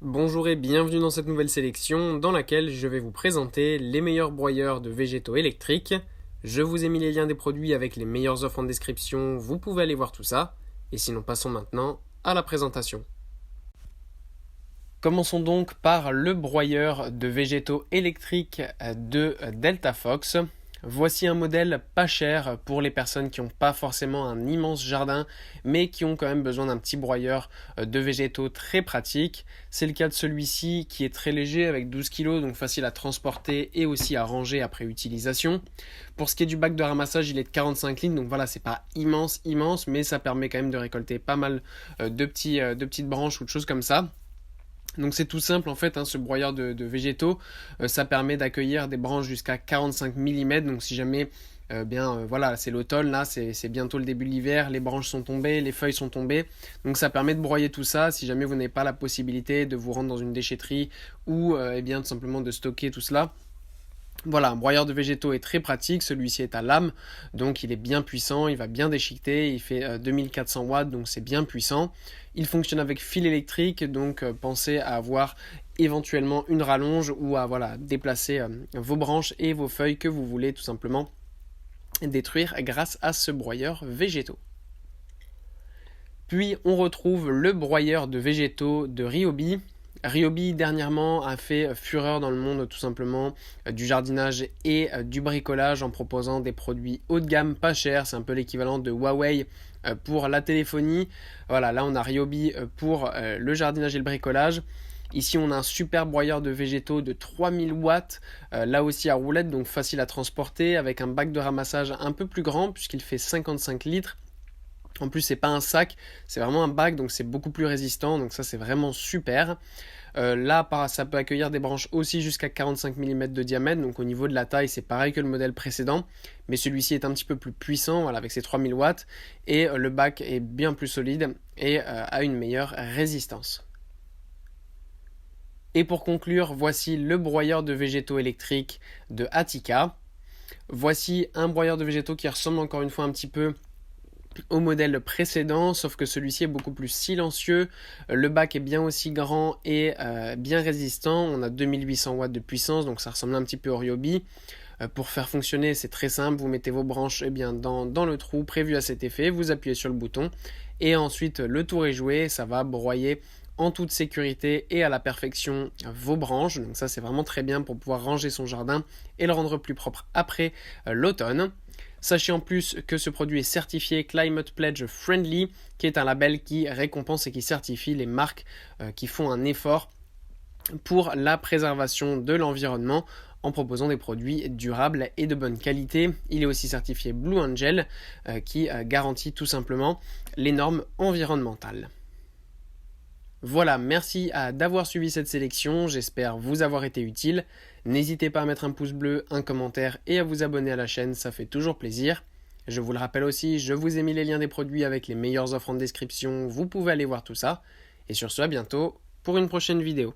Bonjour et bienvenue dans cette nouvelle sélection dans laquelle je vais vous présenter les meilleurs broyeurs de végétaux électriques. Je vous ai mis les liens des produits avec les meilleures offres en description, vous pouvez aller voir tout ça. Et sinon passons maintenant à la présentation. Commençons donc par le broyeur de végétaux électriques de Delta Fox. Voici un modèle pas cher pour les personnes qui n'ont pas forcément un immense jardin, mais qui ont quand même besoin d'un petit broyeur de végétaux très pratique. C'est le cas de celui-ci qui est très léger avec 12 kg, donc facile à transporter et aussi à ranger après utilisation. Pour ce qui est du bac de ramassage, il est de 45 litres, donc voilà, c'est pas immense, mais ça permet quand même de récolter pas mal de petites branches ou de choses comme ça. Donc c'est tout simple en fait, ce broyeur de végétaux, ça permet d'accueillir des branches jusqu'à 45 mm. Donc si jamais, voilà, c'est l'automne, là c'est bientôt le début de l'hiver, les branches sont tombées, les feuilles sont tombées. Donc ça permet de broyer tout ça si jamais vous n'avez pas la possibilité de vous rendre dans une déchetterie ou tout simplement de stocker tout cela. Voilà, un broyeur de végétaux est très pratique, celui-ci est à lame, donc il est bien puissant, il va bien déchiqueter, il fait 2400 watts, donc c'est bien puissant. Il fonctionne avec fil électrique, donc pensez à avoir éventuellement une rallonge ou à déplacer vos branches et vos feuilles que vous voulez tout simplement détruire grâce à ce broyeur végétaux. Puis on retrouve le broyeur de végétaux de Ryobi. Ryobi dernièrement a fait fureur dans le monde tout simplement du jardinage et du bricolage en proposant des produits haut de gamme pas chers. C'est un peu l'équivalent de Huawei pour la téléphonie. Voilà, là on a Ryobi pour le jardinage et le bricolage. Ici on a un super broyeur de végétaux de 3000 watts, là aussi à roulette, donc facile à transporter, avec un bac de ramassage un peu plus grand puisqu'il fait 55 litres. En plus, c'est pas un sac, c'est vraiment un bac, donc c'est beaucoup plus résistant, donc ça c'est vraiment super. Là, ça peut accueillir des branches aussi jusqu'à 45 mm de diamètre, donc au niveau de la taille, c'est pareil que le modèle précédent, mais celui-ci est un petit peu plus puissant, voilà, avec ses 3000 watts, et le bac est bien plus solide et a une meilleure résistance. Et pour conclure, voici le broyeur de végétaux électriques de Attica. Voici un broyeur de végétaux qui ressemble encore une fois un petit peu au modèle précédent, sauf que celui-ci est beaucoup plus silencieux. Le bac est bien aussi grand et bien résistant. On a 2800 watts de puissance, donc ça ressemble un petit peu au Ryobi. Pour faire fonctionner, c'est très simple. Vous mettez vos branches dans le trou prévu à cet effet, vous appuyez sur le bouton et ensuite le tour est joué. Ça va broyer en toute sécurité et à la perfection vos branches. Donc ça, c'est vraiment très bien pour pouvoir ranger son jardin et le rendre plus propre après l'automne. Sachez en plus que ce produit est certifié Climate Pledge Friendly, qui est un label qui récompense et qui certifie les marques qui font un effort pour la préservation de l'environnement en proposant des produits durables et de bonne qualité. Il est aussi certifié Blue Angel, qui garantit tout simplement les normes environnementales. Voilà, merci d'avoir suivi cette sélection, j'espère vous avoir été utile. N'hésitez pas à mettre un pouce bleu, un commentaire et à vous abonner à la chaîne, ça fait toujours plaisir. Je vous le rappelle aussi, je vous ai mis les liens des produits avec les meilleures offres en description, vous pouvez aller voir tout ça. Et sur ce, à bientôt pour une prochaine vidéo.